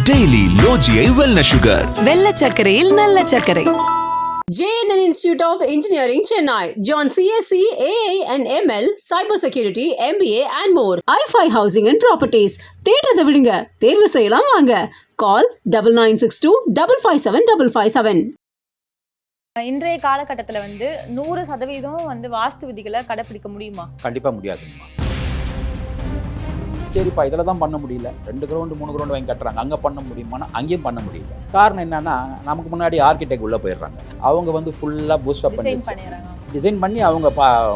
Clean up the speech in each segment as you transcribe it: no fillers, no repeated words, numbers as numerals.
Daily லோஜியை wellness sugar. வெள்ளை சர்க்கரையில் நல்ல சர்க்கரை. JNN Institute of Engineering, Chennai. Join CSC, AA and ML, Cybersecurity, MBA and more. i5 Housing and Properties. தேடுறதை விடுங்க, தேர்வு செய்யலாம் வாங்க. Call 9962 557 557. இன்றைய காலகட்டத்தில் 100% வாஸ்து விதிகளை கடைப்பிடிக்க முடியுமா? கண்டிப்பாக முடியாதுங்கம்மா. சரிப்பா இதில் தான் பண்ண முடியல, 2 கிரவுண்டு 3 கிரவுண்டு வாங்கி கட்டுறாங்க, அங்கே பண்ண முடியுமானா அங்கேயும் பண்ண முடியல. காரணம் என்னன்னா, நமக்கு முன்னாடி ஆர்கிடெக்ட் உள்ளே போயிடுறாங்க. அவங்க ஃபுல்லாக பூஸ்டப் டிசைன் பண்ணி அவங்க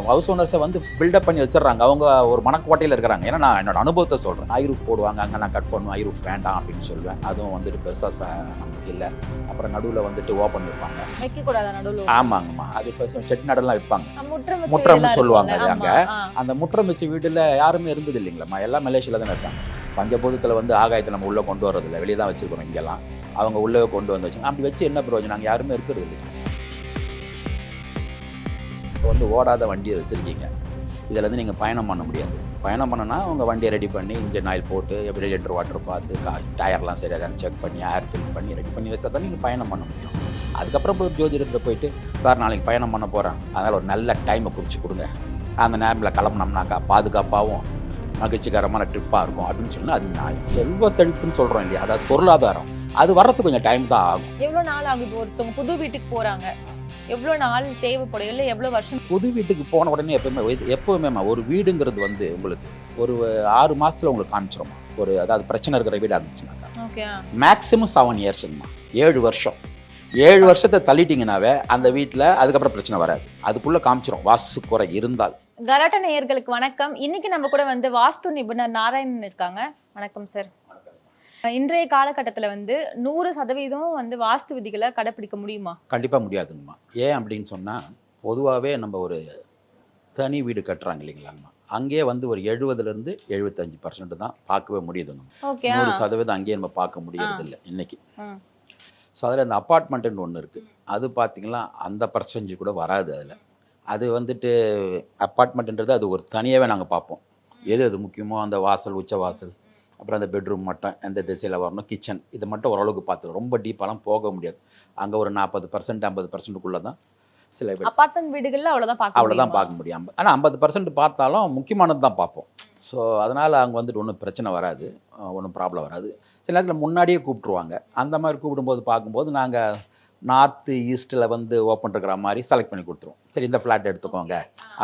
ஹவுஸ் ஓனர்ஸை பில்டப் பண்ணி வச்சிடறாங்க. அவங்க ஒரு மனக்கோட்டையில் இருக்கிறாங்க. ஏன்னா நான் என்னோட அனுபவத்தை சொல்கிறேன். ஐரூஃப் போடுவாங்க, அங்கே நான் கட் பண்ணுவேன், ஐரூஃப் வேண்டாம் அப்படின்னு சொல்லுவேன். அதுவும் பெருசாக நமக்கு இல்லை. அப்புறம் நடுவில் ஓப்பன் வைப்பாங்க, வைக்கக்கூடாது நடுவில். ஆமாங்கம்மா, அது இப்போ செட் நடலாம் வைப்பாங்க, முற்றம்னு சொல்லுவாங்க. அது அங்கே அந்த முற்றம் வச்சு வீட்டில் யாருமே இருந்தது இல்லைங்களாம்மா, எல்லாம் மலேசியாவில் தானே இருக்காங்க. பஞ்சபூதத்தில் ஆகாயத்தை நம்ம உள்ளே கொண்டு வரதில்லை, வெளியே தான் வச்சுருக்கோம். இங்கெல்லாம் அவங்க உள்ளே கொண்டு வந்து வச்சுங்க. அப்படி வச்சு என்ன பிரயோஜனம்? நாங்கள் யாருமே இருக்கிறது இல்லை. இப்போ ஓடாத வண்டியை வச்சுருக்கீங்க, இதில் நீங்கள் பயணம் பண்ண முடியாது. பயணம் பண்ணனா அவங்க வண்டியை ரெடி பண்ணி இன்ஜின் ஆயில் போட்டு ரேடியேட்டர் வாட்டர் பார்த்து டயர்லாம் சரியாக செக் பண்ணி ஏர் ஃபில் பண்ணி ரெடி பண்ணி வச்சா தான் நீங்கள் பயணம் பண்ண முடியும். அதுக்கப்புறம் ஒரு ஜோதிடத்தில் போயிட்டு, சார் நாளைக்கு பயணம் பண்ண போகிறேன், அதனால் ஒரு நல்ல டைமை குறித்து கொடுங்க, அந்த நேரத்தில் கிளம்புனோம்னாக்கா பாதுகாப்பாகவும் மகிழ்ச்சிகரமான ட்ரிப்பாக இருக்கும் அப்படின்னு சொன்னால் அது நியாயம். செல்வ செழிப்புன்னு சொல்கிறோம் இல்லையா, அதாவது பொருளாதாரம், அது வர்றதுக்கு கொஞ்சம் டைம் தான் ஆகும். எவ்வளோ நாள் ஆகும்? இப்போ ஒருத்தவங்க புது வீட்டுக்கு போகிறாங்க, எவ்வளோ நாள் தேவைப்படும், இல்லை எவ்வளோ வருஷம்? புது வீட்டுக்கு போன உடனே எப்போவுமே ஒரு வீடுங்கிறது உங்களுக்கு ஒரு 6 மாதத்தில் உங்களுக்கு காமிச்சிரும். அதாவது பிரச்சனை இருக்கிற வீடாக இருந்துச்சுனாக்கா ஓகே, மேக்ஸிமம் 7 இயர்ஸுங்கம்மா, 7 வருஷம். 7 வருஷத்தை தள்ளிட்டிங்கனாவே அந்த வீட்டில் அதுக்கப்புறம் பிரச்சனை வராது. அதுக்குள்ளே காமிச்சிரும் வாஸ்து குறை இருந்தால். கலாட்டா நேயர்களுக்கு வணக்கம். இன்னைக்கு நம்ம கூட வாஸ்து நிபுணர் நாராயணன் இருக்காங்க. வணக்கம் சார். இன்றைய காலகட்டத்தில் 100% வாஸ்து விதிகளை கடைப்பிடிக்க முடியுமா? கண்டிப்பாக முடியாதுங்கம்மா. ஏன் அப்படின்னு சொன்னால், பொதுவாகவே நம்ம ஒரு தனி வீடு கட்டுறாங்க இல்லைங்களாங்கம்மா, அங்கேயே ஒரு 70% 75% தான் பார்க்கவே முடியுதுங்க. 100% அங்கேயே நம்ம பார்க்க முடியறதில்லை இன்னைக்கு. ஸோ அதில் அந்த அப்பார்ட்மெண்ட்டுன்னு ஒன்று இருக்குது, அது பார்த்திங்கன்னா அந்த பர்சன்டேஜ் கூட வராது. அதில் அது அப்பார்ட்மெண்ட்டுன்றது அது ஒரு தனியாகவே நாங்கள் பார்ப்போம். எது முக்கியமோ அந்த வாசல், உச்ச வாசல், அப்புறம் அந்த பெட்ரூம் மட்டும் எந்த திசையில் வரணும், கிச்சன், இது மட்டும் ஓரளவுக்கு பார்த்துக்கலாம். ரொம்ப டீப்பாலாம் போக முடியாது. அங்கே ஒரு 40% 50%க்குள்ளே தான் சில அப்பார்ட்மெண்ட் வீடுகளில் அவ்வளோதான் பார்க்க முடியும். ஆனால் 50% பார்த்தாலும் முக்கியமானது தான் பார்ப்போம். ஸோ அதனால் அங்கே ஒன்றும் பிரச்சனை வராது, ஒன்றும் ப்ராப்ளம் வராது. சில நேரத்தில் முன்னாடியே கூப்பிட்ருவாங்க. அந்த மாதிரி கூப்பிடும்போது பார்க்கும்போது நாங்கள் நார்த்து ஈஸ்ட்டில் ஓப்பன் இருக்கிற மாதிரி செலக்ட் பண்ணி கொடுத்துருவோம். சரி இந்த ஃப்ளாட் எடுத்துக்கோங்க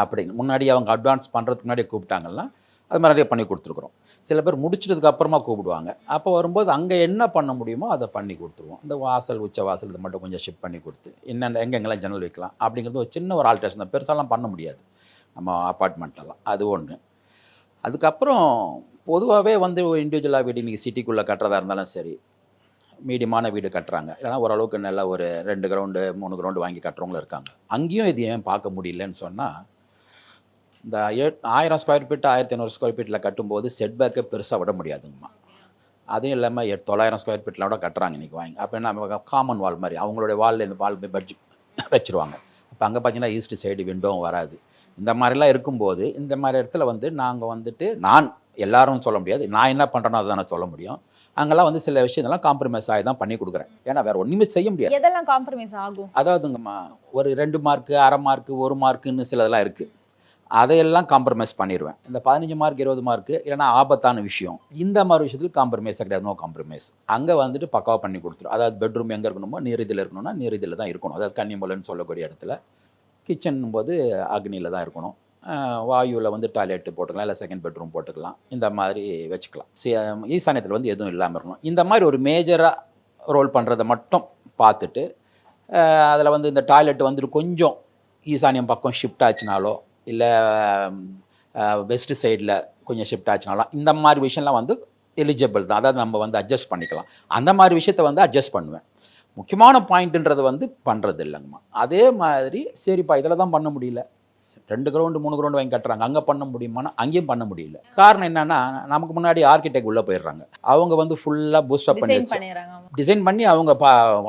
அப்படின்னு முன்னாடி அவங்க அட்வான்ஸ் பண்ணுறதுக்கு முன்னாடியே கூப்பிட்டாங்கன்னா அது மாதிரி நிறைய பண்ணி கொடுத்துருக்குறோம். சில பேர் முடிச்சிட்டதுக்கு அப்புறமா கூப்பிடுவாங்க. அப்போ வரும்போது அங்கே என்ன பண்ண முடியுமோ அதை பண்ணி கொடுத்துருவோம். இந்த வாசல், உச்ச வாசல் இது மட்டும் கொஞ்சம் ஷிஃப்ட் பண்ணி கொடுத்து எங்கெங்கெல்லாம் ஜன்னல் வைக்கலாம் அப்படிங்கிறது ஒரு சின்ன ஒரு ஆல்ட்ரேஷன் தான், பெருசாலாம் பண்ண முடியாது நம்ம அப்பார்ட்மெண்ட்லாம். அது ஒன்று. அதுக்கப்புறம் பொதுவாகவே இண்டிவிஜுவலாக வீடு இன்றைக்கி சிட்டிக்குள்ளே கட்டுறதா இருந்தாலும் சரி, மீடியமான வீடு கட்டுறாங்க, இல்லைனா ஓரளவுக்கு நல்லா ஒரு 2 கிரவுண்டு 3 கிரவுண்டு வாங்கி கட்டுறவங்களும் இருக்காங்க. அங்கேயும் இது ஏன் பார்க்க முடியலன்னு சொன்னால், இந்த 1000 ஸ்கொயர் ஃபீட் 1500 ஸ்கொயர் ஃபீட்டில் கட்டும்போது செட்பேக்கை பெருசாக விட முடியாதுங்கம்மா. அதுவும் இல்லாமல் 900 ஸ்கொயர் ஃபீட்டில் கூட கட்டுறாங்க இன்றைக்கி வாங்கி. அப்போ என்ன, காமன் வால் மாதிரி அவங்களுடைய வாலில் இந்த வால் பட்ஜெட் வச்சுருவாங்க. அப்போ அங்கே பார்த்தீங்கன்னா ஈஸ்ட் சைடு விண்டோவும் வராது. இந்த மாதிரிலாம் இருக்கும்போது இந்த மாதிரி இடத்துல நாங்கள் நான் எல்லாரும் சொல்ல முடியாது, நான் என்ன பண்ணுறேனோ அதை நான் சொல்ல முடியும். அங்கெல்லாம் சில விஷயத்தெல்லாம் காம்ப்ரமைஸ் ஆகி தான் பண்ணி கொடுக்குறேன். ஏன்னா வேறு ஒன்றுமே செய்ய முடியாது. எதெல்லாம் காம்ப்ரமைஸ் ஆகும்? அதாவதுங்கம்மா, ஒரு 2 மார்க்கு, அரை மார்க்கு, 1 மார்க்குன்னு சிலதெல்லாம் இருக்குது. அதையெல்லாம் காம்ப்ரமைஸ் பண்ணிடுவேன். இந்த 15 மார்க் 20 மார்க்கு இல்லைனா ஆபத்தான விஷயம், இந்த மாதிரி விஷயத்துக்கு காம்ப்ரமைஸாக கிடையாது, நோ காம்ப்ரமைஸ். அங்கே பக்காவாக பண்ணி கொடுத்துரும். அதாவது பெட்ரூம் எங்கே இருக்கணுமோ நீரிதில் இருக்கணும்னா நீரிதில் தான் இருக்கணும். அதாவது கன்னிமூலைன்னு சொல்லக்கூடிய இடத்துல. கிச்சன் போது அக்னியில் தான் இருக்கணும். வாயுவில் டாய்லெட்டு போட்டுக்கலாம், இல்லை செகண்ட் பெட்ரூம் போட்டுக்கலாம், இந்த மாதிரி வச்சுக்கலாம். ஈசானியத்தில் எதுவும் இல்லாமல் இருக்கணும். இந்த மாதிரி ஒரு மேஜராக ரோல் பண்ணுறதை மட்டும் பார்த்துட்டு, அதில் இந்த டாய்லெட்டு கொஞ்சம் ஈசானியம் பக்கம் ஷிஃப்ட் ஆச்சுனாலோ, இல்லை வெஸ்ட் சைடில் கொஞ்சம் ஷிஃப்ட் ஆச்சுனாலும் இந்த மாதிரி விஷயம்லாம் எலிஜிபிள் தான். அதாவது நம்ம அட்ஜஸ்ட் பண்ணிக்கலாம். அந்த மாதிரி விஷயத்தை அட்ஜஸ்ட் பண்ணுவேன். முக்கியமான பாயிண்ட்டுன்றது பண்ணுறது இல்லைங்கம்மா. அதே மாதிரி சரிப்பா இதில் தான் பண்ண முடியல, 2 கிரவுண்டு 3 கிரவுண்டு வாங்கி கட்டுறாங்க, அங்கே பண்ண முடியுமானா அங்கேயும் பண்ண முடியல. காரணம் என்னன்னா, நமக்கு முன்னாடி ஆர்கிடெக்ட் உள்ளே போயிடுறாங்க. அவங்க ஃபுல்லாக பூஸ்டப் பண்ணி டிசைன் பண்ணி அவங்க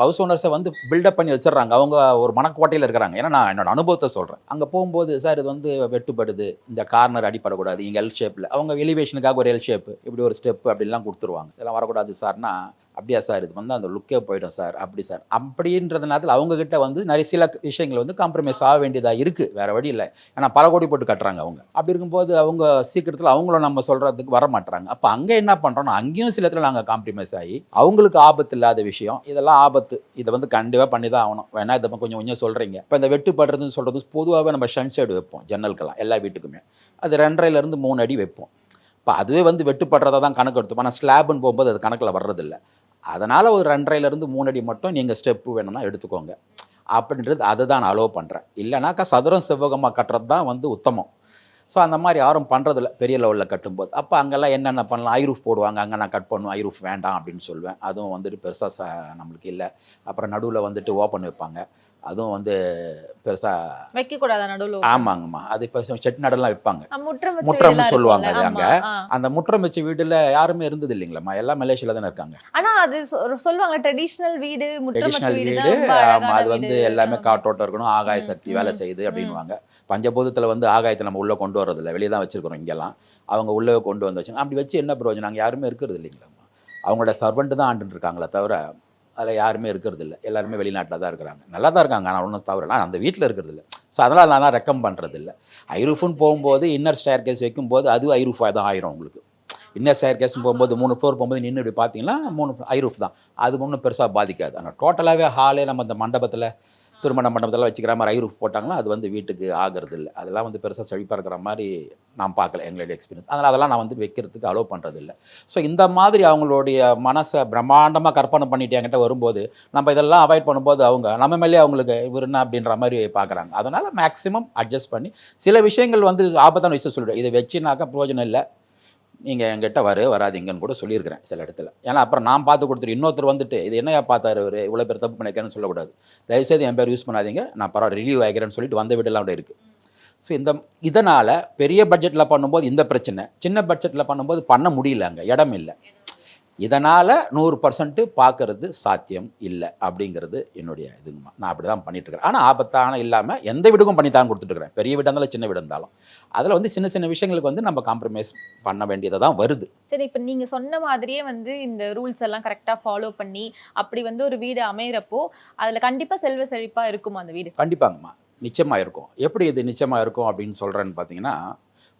ஹவுஸ் ஓனர்ஸை பில்டப் பண்ணி வச்சிடறாங்க. அவங்க ஒரு மனக்கோட்டையில் இருக்கிறாங்க. ஏன்னா நான் என்னோட அனுபவத்தை சொல்கிறேன். அங்கே போகும்போது சார் இது வெட்டுப்படுது, இந்த கார்னர் அடிப்படக்கூடாது, இங்கே எல் ஷேப்பில் அவங்க எலிவேஷனுக்காக ஒரு எல் ஷேப்பு, இப்படி ஒரு ஸ்டெப்பு அப்படிலாம் கொடுத்துருவாங்க. இதெல்லாம் வரக்கூடாது சார்னா, அப்படியா சார் இது வந்து அந்த லுக்கே போயிடும் சார் அப்படி சார் அப்படின்றதுனால அவங்கக்கிட்ட வந்து நிறைய சில விஷயங்கள் வந்து காம்ப்ரமைஸ் ஆக வேண்டியதாக இருக்குது, வேறு வழி இல்லை. ஏன்னா பல கோடி போட்டு கட்டுறாங்க அவங்க. அப்படி இருக்கும்போது அவங்க சீக்கிரத்தில் அவங்களும் நம்ம சொல்கிறதுக்கு வர மாட்டுறாங்க. அப்போ அங்கே என்ன பண்ணுறோன்னா அங்கேயும் சில இடத்துல நாங்கள் காம்ப்ரமைஸ் ஆகி அவங்களுக்கு ஆபத்து இல்லாத விஷயம் இதெல்லாம் ஆபத்து, இதை வந்து கண்டிப்பாக பண்ணி தான் ஆகணும். வேணா இதை கொஞ்சம் கொஞ்சம் சொல்கிறீங்க. இப்போ இந்த வெட்டுப்படுறதுன்னு சொல்கிறது பொதுவாகவே நம்ம சன்சைடு வைப்போம் ஜன்னல்கெல்லாம் எல்லா வீட்டுக்குமே. அது 2.5 to 3 அடி வைப்போம். இப்போ அதுவே வந்து வெட்டுப்படுறதா தான் கணக்கு எடுத்துப்போம். ஆனால் ஸ்லாப்னு போகும்போது அது கணக்கில் வர்றதில்லை. அதனால் ஒரு 2.5 to 3 அடி மட்டும் நீங்கள் ஸ்டெப்பு வேணும்னா எடுத்துக்கோங்க அப்படின்றது அதை தான் நான் அலோவ் பண்ணுறேன். இல்லைனாக்கா சதுரம் செவ்வகமாக கட்டுறது தான் வந்து உத்தமம். ஸோ அந்த மாதிரி யாரும் பண்ணுறதில்ல பெரிய லெவலில் கட்டும்போது. அப்போ அங்கெல்லாம் என்னென்ன பண்ணலாம், ஐரூஃப் போடுவாங்க, அங்கே நான் கட் பண்ணுவேன், ஐரூஃப் வேண்டாம் அப்படின்னு சொல்லுவேன். அதுவும் வந்துட்டு பெருசாக நம்மளுக்கு இல்லை. அப்புறம் நடுவில் வந்துட்டு ஓப்பன் வைப்பாங்க, அதுவும் வந்து பெருசாக வைக்கக்கூடாது நடுவில். ஆமாங்கம்மா, அது இப்போ செட் நடலாம் வைப்பாங்க, முற்றம்னு முற்றம்னு சொல்லுவாங்க. அது அங்கே அந்த முற்றம் வச்ச வீட்டில் யாருமே இருந்தது இல்லைங்களாம்மா, எல்லாம் மலேசியாவில் தானே இருக்காங்க. ஆனா அது சொல்லுவாங்க ட்ரெடிஷ்னல் வீடு, முற்றம் வச்ச ட்ரெடிஷ்னல் வீடு வீடு, தான் ஆமாம், அது வந்து எல்லாமே காற்றோட்டம் இருக்கணும், ஆகாய சக்தி வேலை செய்யுது அப்படின்வாங்க. பஞ்சபூதத்தில் வந்து ஆகாயத்தை நம்ம உள்ளே கொண்டு வரதில்லை, வெளியே தான் வச்சுருக்கிறோம். இங்கெல்லாம் அவங்க உள்ளே கொண்டு வந்து வச்சுங்க. அப்படி வச்சு என்ன பிரயோஜனம், நாங்கள் யாருமே இருக்கிறது இல்லைங்களாம்மா. அவங்களோட சர்வெண்ட்டு தான் ஆண்டுட்டு இருக்காங்களே தவிர அதில் யாருமே இருக்கிறது இல்லை. எல்லாருமே வெளிநாட்டில் தான் இருக்கிறாங்க, நல்லா தான் இருக்காங்க. ஆனால் ஒன்றும் தவிர நான் அந்த வீட்டில் இருக்கிறது இல்லை. ஸோ அதனால் நான் தான் ரெக்கம் பண்ணுறது இல்லை. ஐரூஃப்னு போகும்போது இன்னர் ஸ்டேர் கேஸ் வைக்கும்போது அது ஐரூஃபாக தான் ஆயிரும் உங்களுக்கு. இன்னர் ஸ்டேர் கேஸ்னு போகும்போது 3 floor போகும்போது நின்று இப்படி பார்த்தீங்கன்னா 3 ஐரூஃப் தான், அது ஒன்றும் பெருசாக பாதிக்காது. ஆனால் டோட்டலாகவே ஹாலே நம்ம இந்த மண்டபத்தில் திருமண மண்டபத்தில் வச்சுக்கிற மாதிரி ஐரூஃப் போட்டாங்கன்னா அது வந்து வீட்டுக்கு ஆகிறது இல்லை. அதெல்லாம் வந்து பெருசாக செழிப்பாக இருக்கிற மாதிரி நான் பார்க்கல எங்களுடைய எக்ஸ்பீரியன்ஸ். அதெல்லாம் நான் வந்து வைக்கிறதுக்கு அலோவ் பண்ணுறது இல்லை. ஸோ இந்த மாதிரி அவங்களுடைய மனசை பிரம்மாண்டமாக கற்பனை பண்ணிட்டு என்கிட்ட வரும்போது நம்ம இதெல்லாம் அவாய்ட் பண்ணும்போது அவங்க நம்ம மேலே அவங்களுக்கு இவர் என்ன அப்படின்ற மாதிரி பார்க்குறாங்க. அதனால் மேக்ஸிமம் அட்ஜஸ்ட் பண்ணி சில விஷயங்கள் வந்து ஆபத்தான விஷயம் சொல்லிவிடுவேன். இதை வச்சுனாக்கா பிரயோஜனம் இல்லை, நீங்கள் என்கிட்ட வராதிங்கன்னு கூட சொல்லியிருக்கிறேன் சில இடத்துல. ஏன்னா அப்புறம் நான் பார்த்து கொடுத்துட்டு இன்னொருத்தர் வந்துட்டு இது என்னையா பார்த்தாரு ஒரு இவ்வளோ பேர் தப்பு பண்ணியிருக்கேன்னு சொல்லக்கூடாது. தயவுசெய்து என் பேர் யூஸ் பண்ணாதீங்க, நான் பரவாயில்ல ரிவ்யூ ஆகிறேன்னு சொல்லிட்டு வந்த வீடெல்லாம் கூட இருக்குது. ஸோ இதனால் பெரிய பட்ஜெட்டில் பண்ணும்போது இந்த பிரச்சனை, சின்ன பட்ஜெட்டில் பண்ணும்போது பண்ண முடியல, அங்கே இடம் இல்லை. இதனால் 100% பார்க்கறது சாத்தியம் இல்லை அப்படிங்கிறது என்னுடைய இதுங்கம்மா. நான் அப்படி தான் பண்ணிட்டுருக்கிறேன். ஆனால் ஆபத்தான இல்லாமல் எந்த வீடுக்கும் பண்ணி தான் கொடுத்துட்ருக்கிறேன், பெரிய வீடாக இருந்தாலும் சின்ன வீடு இருந்தாலும். அதில் வந்து சின்ன சின்ன விஷயங்களுக்கு வந்து நம்ம காம்ப்ரமைஸ் பண்ண வேண்டியதை தான் வருது. சரி, இப்போ நீங்கள் சொன்ன மாதிரியே வந்து இந்த ரூல்ஸ் எல்லாம் கரெக்டாக ஃபாலோ பண்ணி அப்படி வந்து ஒரு வீடு அமைகிறப்போ அதில் கண்டிப்பாக செல்வ செழிப்பாக இருக்குமா அந்த வீடு? கண்டிப்பாங்கம்மா, நிச்சயமாக இருக்கும். எப்படி இது நிச்சயமாக இருக்கும் அப்படின்னு சொல்கிறேன்னு பார்த்தீங்கன்னா,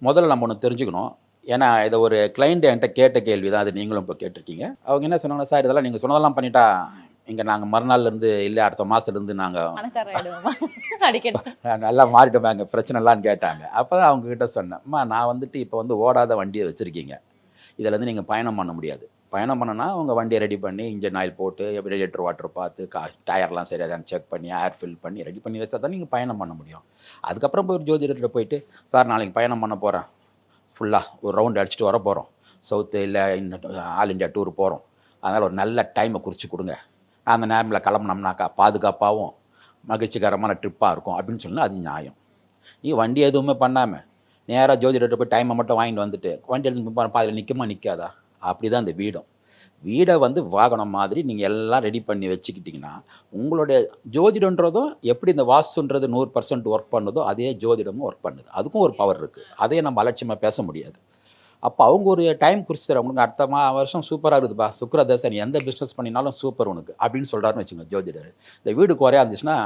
முதல்ல நம்ம ஒன்று தெரிஞ்சுக்கணும். ஏன்னா இதை ஒரு கிளைண்ட் என்கிட்ட கேட்ட கேள்வி தான், அது நீங்களும் இப்போ கேட்டிருக்கீங்க. அவங்க என்ன சொன்னாங்கன்னா, சார் இதெல்லாம் நீங்கள் சொன்னதெல்லாம் பண்ணிட்டா இங்கே நாங்கள் மறுநாள்லேருந்து இல்லை அடுத்த மாதத்துலேருந்து நாங்கள் நல்லா மாறிட்டோம் எங்கள் பிரச்சனைலான்னு கேட்டாங்க. அப்போ தான் அவங்கக்கிட்ட சொன்னேன், நான் வந்துட்டு இப்போ வந்து ஓடாத வண்டியை வச்சுருக்கீங்க, இதில் வந்து நீங்கள் பயணம் பண்ண முடியாது. பயணம் பண்ணனா உங்கள் வண்டியை ரெடி பண்ணி இன்ஜின் ஆயில் போட்டு ரேடியேட்டர் வாட்டர் பார்த்து டயர்லாம் சரியாக செக் பண்ணி ஏர் ஃபில் பண்ணி ரெடி பண்ணி வச்சா தான் நீங்கள் பயணம் பண்ண முடியும். அதுக்கப்புறம் போய் ஒரு ஜோதிடர்கிட்ட போயிட்டு, சார் நாளைக்கு பயணம் பண்ண போகிறேன், ஃபுல்லாக ஒரு ரவுண்ட் அடிச்சுட்டு வர போகிறோம், சவுத்து இல்லை ஆல் இண்டியா டூர் போகிறோம், அதனால் ஒரு நல்ல டைமை குறித்து கொடுங்க, அந்த நேரத்தில் கிளம்புனோம்னாக்கா பாதுகாப்பாகவும் மகிழ்ச்சிகரமான ட்ரிப்பாக இருக்கும் அப்படின்னு சொன்னால் அது நியாயம். நீ வண்டி எதுவுமே பண்ணாமல் நேராக ஜோதிடர்கிட்ட போய் டைமை மட்டும் வாங்கிட்டு வந்துட்டு வண்டி எடுத்து பாதியில் நிற்குமா நிற்காதா? அப்படி தான் இந்த வீடை வந்து வாகனம் மாதிரி நீங்கள் எல்லாம் ரெடி பண்ணி வச்சுக்கிட்டிங்கன்னா உங்களுடைய ஜோதிடன்றதும் எப்படி இந்த வாஸ்துன்றது 100% ஒர்க் பண்ணுதோ அதே ஜோதிடமும் ஒர்க் பண்ணுது. அதுக்கும் ஒரு பவர் இருக்குது, அதையே நம்ம அலட்சியமாக பேச முடியாது. அப்போ அவங்க ஒரு டைம் குறித்து தர, உங்களுக்கு அடுத்த வருஷம் சூப்பராக இருக்குதுப்பா, சுக்கிரதசை நீ எந்த பிஸ்னஸ் பண்ணினாலும் சூப்பர் உனக்கு அப்படின்னு சொல்கிறாருன்னு வச்சுங்க ஜோதிடர். இந்த வீடு குறையா இருந்துச்சுன்னா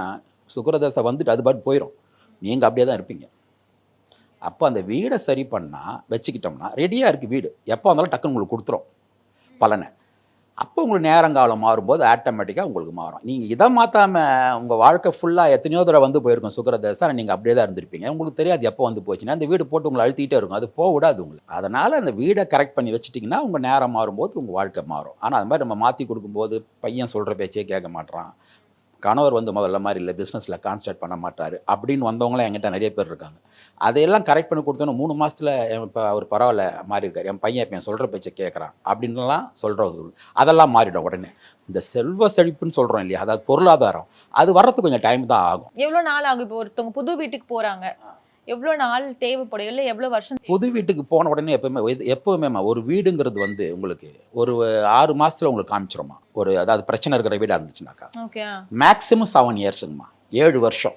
சுக்கிரதசை வந்துட்டு அது பாட்டு போயிடும், நீங்கள் அப்படியே தான் இருப்பீங்க. அப்போ அந்த வீடை சரி பண்ணால் வச்சுக்கிட்டோம்னா ரெடியாக இருக்குது வீடு, எப்போ வந்தாலும் டக்குன்னு உங்களுக்கு கொடுத்துரும் பலனை. அப்போ உங்களுக்கு நேரங்காலம் மாறும்போது ஆட்டோமேட்டிக்காக உங்களுக்கு மாறும். நீங்கள் இதை மாற்றாமல் உங்கள் வாழ்க்கை ஃபுல்லாக எத்தனையோ தடவை வந்து போயிருக்கும் சுக்கிரதசை, நீங்கள் அப்படியே தான் இருந்திருப்பீங்க, உங்களுக்கு தெரியாது எப்போ வந்து போச்சுன்னா அந்த வீடு போட்டு உங்களை அழுத்திக்கிட்டே இருக்கும், அது போக விடாது உங்களுக்கு. அதனால் அந்த வீடை கரெக்ட் பண்ணி வச்சுட்டிங்கன்னா உங்கள் நேரம் மாறும்போது உங்கள் வாழ்க்கை மாறும். ஆனால் அது மாதிரி நம்ம மாற்றி கொடுக்கும்போது பையன் சொல்கிற பேச்சே கேட்க மாட்டான், கணவர் வந்து முதல்ல மாதிரி இல்லை பிஸ்னஸில் கான்சன்ட்ரேட் பண்ண மாட்டார் அப்படின்னு வந்தவங்களாம் என்கிட்ட நிறைய பேர் இருக்காங்க. அதையெல்லாம் கரெக்ட் பண்ணி கொடுத்தோன்னா 3 மாதத்தில் இப்போ அவர் பரவாயில்ல மாறி இருக்கார், என் பையன் இப்போ என் சொல்கிற பேச்சை கேட்குறான் அப்படின்லாம் சொல்கிறவங்க, அதெல்லாம் மாறிடும் உடனே. இந்த செல்வ செழிப்புன்னு சொல்கிறோம் இல்லையா, அதாவது பொருளாதாரம், அது வர்றதுக்கு கொஞ்சம் டைம் தான் ஆகும். எவ்வளோ நாள் ஆகும்? இப்போ ஒருத்தவங்க புது வீட்டுக்கு போகிறாங்க, எவ்வளோ நாள் தேவைப்படும், இல்லை எவ்வளோ வருஷம்? புது வீட்டுக்கு போன உடனே எப்போவுமே ஒரு வீடுங்கிறது வந்து உங்களுக்கு ஒரு 6 மாதத்தில் உங்களுக்கு காமிச்சிருமா, ஒரு அதாவது பிரச்சனை இருக்கிற வீடாக இருந்துச்சுனாக்கா. ஓகே, மேக்ஸிமம் 7 இயர்ஸுங்கம்மா, 7 வருஷம்.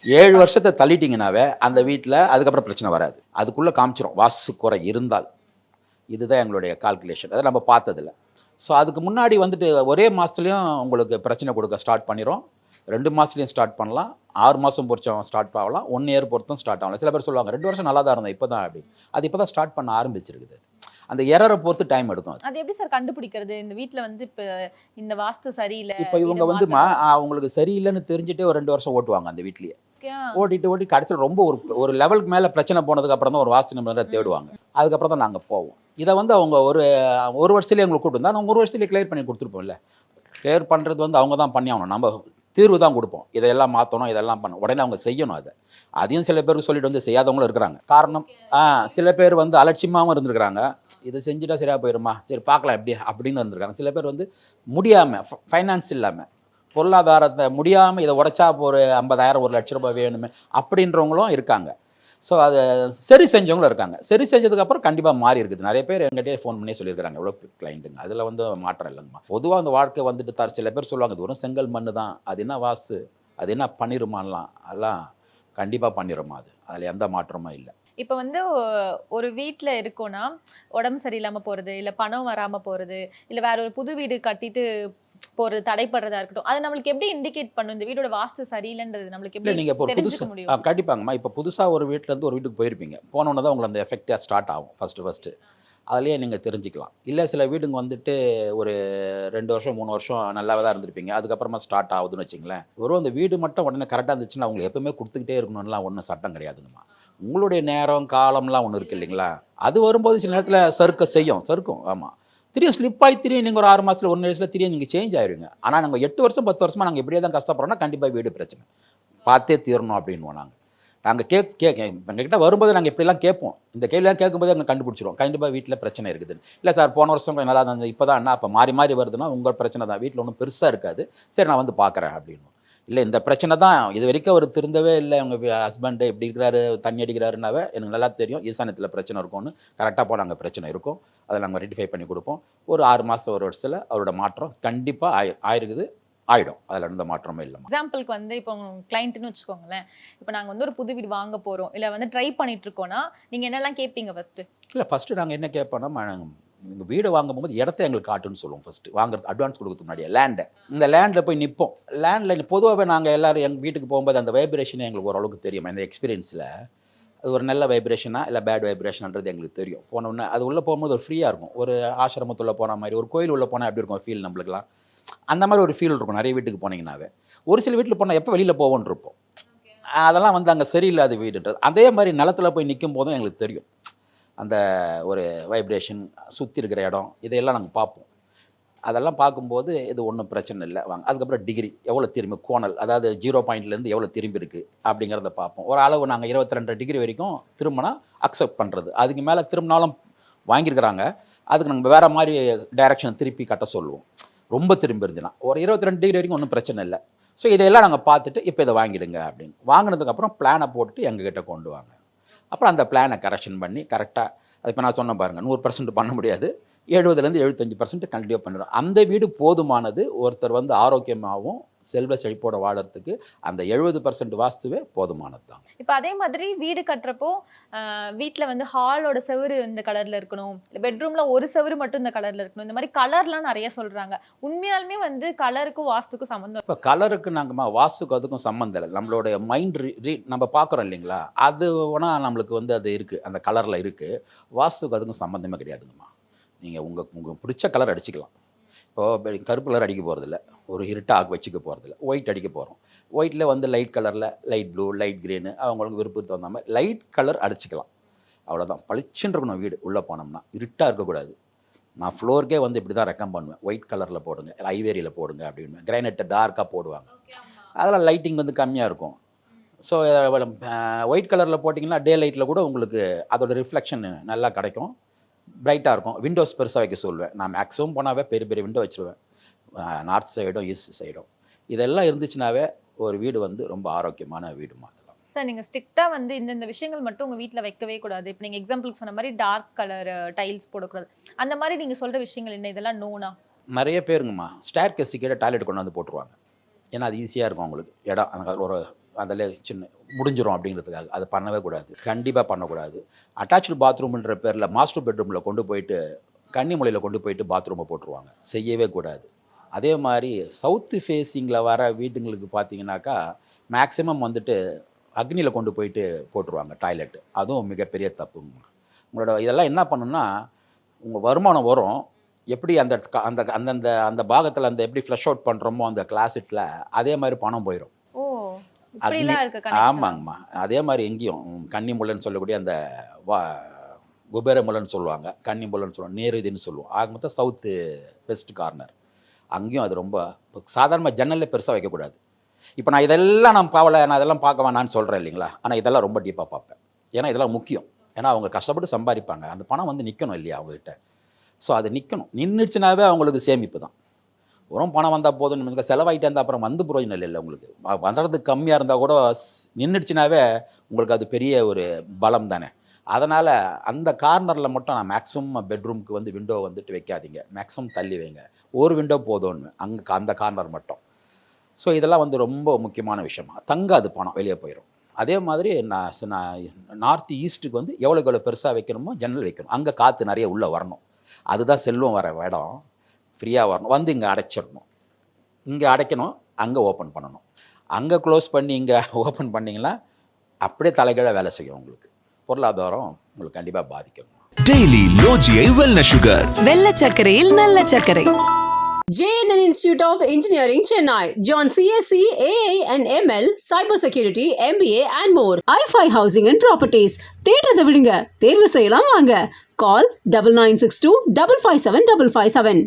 7 வருஷத்தை தள்ளிட்டிங்கனாவே அந்த வீட்டில் அதுக்கப்புறம் பிரச்சனை வராது, அதுக்குள்ளே காமிச்சிரும் வாஸ்து குறை இருந்தால். இதுதான் எங்களுடைய கால்குலேஷன், அதை நம்ம பார்த்ததில்ல. ஸோ அதுக்கு முன்னாடி வந்துட்டு ஒரே மாதத்துலேயும் உங்களுக்கு பிரச்சனை கொடுக்க ஸ்டார்ட் பண்ணிடும். 2 மாதத்துலேயும் ஸ்டார்ட் பண்ணலாம், 6 மாதம் பொறுத்தவங்க ஸ்டார்ட் ஆகலாம், 1 இயர் பொறுத்தும் ஸ்டார்ட் ஆகலாம். சில பேர் சொல்லுவாங்க 2 வருஷம் நல்லா தான் இருந்தேன் இப்போ தான் அப்படி. அது இப்போ தான் ஸ்டார்ட் பண்ண ஆரம்பிச்சிருக்குது. அந்த எரரை பொறுத்து டைம் எடுக்கும். அது எப்படி சார் கண்டுபிடிக்கிறது? இந்த வீட்ல வந்து இப்ப இந்த வாஸ்து சரியில்லை, இப்போ இவங்க இதை வந்துமா மாத்தணும். அவங்களுக்கு சரியில்லைன்னு தெரிஞ்சுட்டு ஒரு 2 வருஷம் ஓட்டுவாங்க அந்த வீட்லேயே. Okay ஆ? ஓட்டிட்டு கடைசியில் ரொம்ப ஒரு லெவலுக்கு மேலே பிரச்சனை போனதுக்கு அப்புறம் தான் ஒரு வாஸ்து நிபுணரை தேடுவாங்க. அதுக்கப்புறம் தான் நாங்கள் போவோம். இதை வந்து அவங்க ஒரு வருஷத்துலேயே எங்களுக்கு கூப்பிட்டு நாங்கள் 1 வருஷத்துலேயே கிளியர் பண்ணி கொடுத்துருப்போம்ல. கிளியர் பண்ணுறது வந்து அவங்க தான் பண்ணி ஆகணும். நம்ம தீர்வு தான் கொடுப்போம். இதெல்லாம் மாற்றணும், இதெல்லாம் பண்ணணும், உடனே அவங்க செய்யணும். அதையும் சில பேருக்கு சொல்லிட்டு வந்து செய்யாதவங்களும் இருக்கிறாங்க. காரணம் சில பேர் வந்து அலட்சியமாகவும் இருந்திருக்கிறாங்க. இதை செஞ்சுட்டா சரியாக போயிடுமா, சரி பார்க்கலாம் எப்படி அப்படின்னு இருந்திருக்காங்க. சில பேர் வந்து முடியாமல், ஃபைனான்ஸ் இல்லாமல், பொருளாதாரத்தை முடியாமல் இதை உடைச்சா ஒரு 50,000 1 லட்ச ரூபாய் வேணுமே அப்படின்றவங்களும் இருக்காங்க. ஸோ அதை சரி செஞ்சவங்களும் இருக்காங்க. சரி செஞ்சதுக்கப்புறம் கண்டிப்பாக மாறி இருக்குது. நிறைய பேர் எங்கிட்டே ஃபோன் பண்ணி சொல்லியிருக்காங்க எவ்வளோ கிளைண்ட்டுங்க. அதில் வந்து மாற்றம் இல்லைங்கம்மா. பொதுவாக அந்த வாழ்க்கை வந்துட்டு சில பேர் சொல்லுவாங்க இது வெறும் செங்கல் மண்ணு தான், அது என்ன வாசு, அது என்ன பண்ணிருமான்லாம். அதெல்லாம் கண்டிப்பாக பண்ணிடுமா. அதில் எந்த மாற்றமும் இல்லை. இப்ப வந்து ஒரு வீட்ல இருக்கோம்னா உடம்பு சரியில்லாம போறது, இல்ல பணம் வராம போறது, இல்ல வேற ஒரு புது வீடு கட்டிட்டு போறது தடைப்படுறதா இருக்கட்டும், அது நம்மளுக்கு எப்படி இண்டிகேட் பண்ணும்? இந்த வீடோட வாஸ்து சரியில்லைன்றது நம்மளுக்கு இல்லை எப்படி நீங்கள் இப்போ ஒரு தெரிஞ்சுக்க புதுசு முடியும்? கண்டிப்பாங்கம்மா. இப்போ புதுசாக ஒரு வீட்டிலேருந்து ஒரு வீட்டுக்கு போயிருப்பீங்க. போனோன்னு தான் உங்களுக்கு அந்த எஃபெக்டாக ஸ்டார்ட் ஆகும் ஃபஸ்ட்டு. அதுலேயே நீங்கள் தெரிஞ்சுக்கலாம். இல்லை சில வீடுங்க வந்துட்டு ஒரு 2 வருஷம் 3 வருஷம் நல்லாவே தான் இருந்திருப்பீங்க. அதுக்கப்புறமா ஸ்டார்ட் ஆகுதுன்னு வச்சிங்களேன். வெறும் அந்த வீடு மட்டும் உடனே கரெக்டாக இருந்துச்சுன்னா அவங்களுக்கு எப்பவுமே கொடுத்துக்கிட்டே இருக்கணும்லாம் ஒன்றும் சட்டம் கிடையாதுங்கம்மா. உங்களுடைய நேரம் காலம்லாம் ஒன்று இருக்குது இல்லைங்களா? அது வரும்போது சில நேரத்தில் சறுக்கும். ஆமாம். திடீர்னு ஸ்லிப் ஆகி திடீர்னு நீங்கள் ஒரு 6 மாதத்தில் 1 வயசில் திடீர்னு நீங்கள் சேஞ்ச் ஆகிடுங்க. ஆனால் நாங்கள் 8 வருஷம் 10 வருஷமாக நாங்கள் இப்படியே தான் கஷ்டப்படுறோம்னா கண்டிப்பாக வீடு பிரச்சனை பார்த்தே தீரணும் அப்படின்வோம். நாங்கள் எங்ககிட்ட வரும்போது நாங்கள் இப்படிலாம் கேட்போம். இந்த கேள்வியெல்லாம் கேட்கும்போது நாங்கள் கண்டுபிடிச்சிருவோம் கண்டிப்பாக வீட்டில் பிரச்சனை இருக்குதுன்னு. இல்லை சார் போன வருஷம் கொஞ்சம் நல்லா இருந்தது, இப்போ தான் என்ன அப்போ மாறி வருதுன்னா உங்கள் பிரச்சனை தான், வீட்டில் ஒன்றும் பெருசாக இருக்காது, சரி நான் வந்து பார்க்குறேன் அப்படின்னு. இல்லை இந்த பிரச்சனை தான் இது வரைக்கும் அவர் திருந்தவே இல்லை, உங்கள் ஹஸ்பண்டு எப்படி இருக்கிறாரு, தண்ணி அடிக்கிறாருன்னாவே எனக்கு நல்லா தெரியும் ஈசானியத்தில் பிரச்சனை இருக்கும்னு. கரெக்டாக போனால் அங்கே பிரச்சனை இருக்கும், அதை நாங்கள் ரெட்டிஃபை பண்ணி கொடுப்போம். ஒரு 6 மாதம் 1 வருஷத்தில் அவரோட மாற்றம் கண்டிப்பாக ஆயிடும். அதில் எந்த மாற்றமே இல்லை. எக்ஸாம்பிளுக்கு வந்து இப்போ கிளைண்ட்னு வச்சுக்கோங்களேன். இப்போ நாங்கள் வந்து ஒரு புது வீடு வாங்க போகிறோம், இல்லை வந்து ட்ரை பண்ணிட்டு இருக்கோம்னா நீங்கள் என்னெல்லாம் கேட்பீங்க ஃபர்ஸ்ட்டு? இல்லை ஃபஸ்ட்டு நாங்கள் என்ன கேட்போம்னா, எங்கள் வீடு வாங்கும்போது இடத்த எங்களுக்கு காட்டுன்னு சொல்லுவோம். ஃபஸ்ட்டு வாங்குறது அட்வான்ஸ் கொடுக்கறதுக்கு முன்னாடியே லேண்டை, இந்த லேண்டில் போய் நிற்போம். லேண்டில் பொதுவாகவே நாங்கள் எல்லோரும் எங்கள் வீட்டுக்கு போகும்போது அந்த வைப்ரேஷனே எங்களுக்கு ஓரளவுக்கு தெரியும். இந்த எக்ஸ்பீரியன்ஸில் அது ஒரு நல்ல வைப்ரேஷனா இல்லை பேட் வைப்ரேஷன்ன்றது எங்களுக்கு தெரியும். போனோடனே அது உள்ளே போகும்போது ஒரு ஃப்ரீயாக இருக்கும். ஒரு ஆசிரமத்துள்ள போன மாதிரி, ஒரு கோயில் உள்ளே போனால் எப்படி இருக்கும் ஃபீல் நம்மளுக்குலாம், அந்த மாதிரி ஒரு ஃபீல் இருக்கும் நிறைய வீட்டுக்கு போனீங்கன்னாவே. ஒரு சில வீட்டில் போனால் எப்போ வெளியில் போவோன்னு இருப்போம். அதெல்லாம் வந்து அங்கே சரியில்லாத வீடுன்றது. அதே மாதிரி நிலத்தில் போய் நிற்கும் போதும் எங்களுக்கு தெரியும் அந்த ஒரு வைப்ரேஷன், சுற்றி இருக்கிற இடம், இதையெல்லாம் நாங்கள் பார்ப்போம். அதெல்லாம் பார்க்கும்போது இது ஒன்றும் பிரச்சனை இல்லை வாங்க. அதுக்கப்புறம் டிகிரி எவ்வளோ திரும்பி, கோணல் அதாவது 0 பாயிண்ட்லேருந்து எவ்வளோ திரும்பி இருக்குது அப்படிங்கிறத பார்ப்போம். ஒரு அளவு நாங்கள் 22 டிகிரி வரைக்கும் திரும்பினா அக்செப்ட் பண்ணுறது. அதுக்கு மேலே திரும்பினாலும் வாங்கியிருக்கிறாங்க, அதுக்கு நாங்கள் வேறு மாதிரி டைரக்ஷன் திருப்பி கட்ட சொல்லுவோம். ரொம்ப திரும்பி இருந்துன்னா ஒரு 22 டிகிரி வரைக்கும் ஒன்றும் பிரச்சனை இல்லை. ஸோ இதையெல்லாம் நாங்கள் பார்த்துட்டு இப்போ இதை வாங்கிடுங்க அப்படின்னு. வாங்கினதுக்கப்புறம் பிளானை போட்டு எங்ககிட்ட கொண்டு வாங்க. அப்புறம் அந்த பிளானை கரெக்ஷன் பண்ணி கரெக்டாக, அது இப்போ நான் சொன்ன பாருங்கள் 100% பண்ண முடியாது, 70% 75% கண்டிப்பாக பண்ணிடும். அந்த வீடு போதுமானது. ஒருத்தர் வந்து ஆரோக்கியமாகவும் செல்வ செழிப்போட வாழறதுக்கு அந்த 70% வாஸ்துவே போதுமானது தான். இப்போ அதே மாதிரி வீடு கட்டுறப்போ வீட்டில் வந்து ஹாலோட செவுரு இந்த கலரில் இருக்கணும், இல்லை பெட்ரூமில் ஒரு செவுரு மட்டும் இந்த கலரில் இருக்கணும், இந்த மாதிரி கலர்லாம் நிறைய சொல்கிறாங்க. உண்மையாலுமே வந்து கலருக்கும் வாஸ்துக்கும் சம்மந்தம்? இப்போ கலருக்கு நாங்கள் வாஸ்துக்கு அதுக்கும் சம்மந்தம் இல்லை. நம்மளோட மைண்ட் நம்ம பார்க்குறோம் இல்லைங்களா, அது வேணால் நம்மளுக்கு வந்து அது இருக்குது, அந்த கலரில் இருக்குது. வாஸ்துக்கு அதுக்கும் சம்மந்தமே கிடையாதுங்கம்மா. நீங்கள் உங்களுக்கு பிடிச்ச கலர் அடிச்சுக்கலாம். இப்போது கருப்பு கலர் அடிக்க போகிறதில்ல, ஒரு இருட்டாக வச்சுக்க போகிறதில்ல, ஒயிட் அடிக்க போகிறோம். ஒயிட்டில் வந்து லைட் கலரில் லைட் ப்ளூ, லைட் க்ரீனு அவங்களுக்கு விருப்பத்துக்கு தகுந்த மாதிரி லைட் கலர் அடிச்சுக்கலாம். அவ்வளோதான். பளிச்சுன்னு இருக்கணும் வீடு. உள்ளே போனோம்னா இருட்டாக இருக்கக்கூடாது. நான் ஃப்ளோருக்கே வந்து இப்படி தான் ரெக்கம் பண்ணுவேன், ஒயிட் கலரில் போடுங்க, ஐவேரியில் போடுங்க அப்படின்னு. கிரைனட்டை டார்க்காக போடுவாங்க, அதெல்லாம் லைட்டிங் வந்து கம்மியாக இருக்கும். ஸோ ஒயிட் கலரில் போட்டிங்கன்னா டே லைட்டில் கூட உங்களுக்கு அதோட ரிஃப்ளெக்ஷன் நல்லா கிடைக்கும், பிரைட்டாக இருக்கும். விண்டோஸ் பெருசாக வைக்க சொல்லுவேன். நான் மேக்ஸிமம் போனாவே பெரிய பெரிய விண்டோ வச்சுருவேன், நார்த் சைடும் ஈஸ்ட் சைடும். இதெல்லாம் இருந்துச்சுனாவே ஒரு வீடு வந்து ரொம்ப ஆரோக்கியமான வீடு மாதிரி. சார் நீங்கள் ஸ்ட்ரிக்டாக வந்து இந்த விஷயங்கள் மட்டும் உங்கள் வீட்டில் வைக்கவே கூடாது, இப்போ நீங்கள் எக்ஸாம்பிளுக்கு சொன்ன மாதிரி டார்க் கலர் டைல்ஸ் போடக்கூடாது, அந்த மாதிரி நீங்கள் சொல்கிற விஷயங்கள் என்ன? இதெல்லாம் நோனா? நிறைய பேருங்கம்மா ஸ்டேர் கேஸு கீழே டாய்லெட் கொண்டு வந்து போட்டுருவாங்க. ஏன்னா அது ஈஸியாக இருக்கும் அவங்களுக்கு, இடம் அந்த ஒரு அதில் சின்ன முடிஞ்சிடும் அப்படிங்கிறதுக்காக. அது பண்ணவே கூடாது, கண்டிப்பாக பண்ணக்கூடாது. அட்டாச்சு பாத்ரூம்ன்ற பேரில் மாஸ்டர் பெட்ரூமில் கொண்டு போயிட்டு கன்னிமூலையில் கொண்டு போயிட்டு பாத்ரூமை போட்டுருவாங்க. செய்யவே கூடாது. அதே மாதிரி சவுத்து ஃபேஸிங்கில் வர வீடுங்களுக்கு பார்த்தீங்கன்னாக்கா மேக்ஸிமம் வந்துட்டு அக்னியில் கொண்டு போயிட்டு போட்டுருவாங்க டாய்லெட்டு. அதுவும் மிகப்பெரிய தப்புங்க. உங்களோட இதெல்லாம் என்ன பண்ணுன்னா, உங்கள் வருமானம் வரும், எப்படி அந்த அந்த அந்தந்த அந்த பாகத்தில் அந்த எப்படி ஃப்ளஷ் அவுட் பண்ணுறோமோ அந்த கிளாஸெட்டில் அதே மாதிரி பணம் போயிடும். ஓ இப்படிலாம் இருக்கு connection. ஆமாங்கம்மா. அதே மாதிரி எங்கேயும் கன்னிமுலைன்னு சொல்லக்கூடிய அந்த குபேரமுலைன்னு சொல்லுவாங்க, கன்னிமுலைன்னு சொல்லுவாங்க, நேருதின்னு சொல்லுவோம். ஆக மொத்தம் சவுத்து வெஸ்ட் கார்னர் அங்கேயும் அது ரொம்ப சாதாரண ஜன்னல்ல பெருசாக வைக்கக்கூடாது. இப்போ நான் இதெல்லாம் நான் இதெல்லாம் பார்க்க வேணான்னு சொல்கிறேன் இல்லைங்களா, ஆனால் இதெல்லாம் ரொம்ப டீப்பாக பார்ப்பேன். ஏன்னா இதெல்லாம் முக்கியம். ஏன்னா அவங்க கஷ்டப்பட்டு சம்பாதிப்பாங்க, அந்த பணம் வந்து நிற்கணும் இல்லையா அவங்ககிட்ட. ஸோ அது நிற்கணும். நின்றுச்சுனாவே அவங்களுக்கு சேமிப்பு தான். வெறும் பணம் வந்தால் போதும், நமக்கு செலவாகிட்டே இருந்தால் அப்புறம் வந்து பிரயோஜனம் இல்லை. உங்களுக்கு வந்துறதுக்கு கம்மியாக இருந்தால் கூட நின்றுச்சுனாவே உங்களுக்கு அது பெரிய ஒரு பலம் தானே. அதனால் அந்த கார்னரில் மட்டும் நான் மேக்ஸிமம் பெட்ரூமுக்கு வந்து விண்டோ வந்துட்டு வைக்காதீங்க, மேக்ஸிமம் தள்ளி வைங்க. ஒரு விண்டோ போதும்னு அங்கே அந்த கார்னர் மட்டும். ஸோ இதெல்லாம் வந்து ரொம்ப முக்கியமான விஷயமா. தங்காது பணம் வெளியே போயிடும். அதே மாதிரி நான் நார்த் ஈஸ்ட்டுக்கு வந்து எவ்வளோ பெருசாக வைக்கணுமோ ஜன்னல் வைக்கணும். அங்கே காற்று நிறைய உள்ளே வரணும். அதுதான் செல்வம் வர இடம். ஃப்ரீயாக வரணும், வந்து இங்கே அடைச்சிடணும். இங்கே அடைக்கணும், அங்கே ஓப்பன் பண்ணணும். அங்கே க்ளோஸ் பண்ணி இங்கே ஓப்பன் பண்ணிங்கன்னா அப்படியே தலைகீழ வேலை செய்யும். உங்களுக்கு பொருளாதாரம் உங்களுக்கு கண்டிப்பாக பாதிக்கும். டெய்லி லோஜியை வெல்னஸ் சுகர். வெள்ளை சர்க்கரையில் நல்ல சர்க்கரை. JNN Institute of Engineering, Chennai. Join CSC, AA and ML, Cybersecurity, MBA and more. i5 Housing and Properties. தேடுறதை விடுங்க, தேர்வு செய்யலாம் வாங்க. Call 9962 557 557.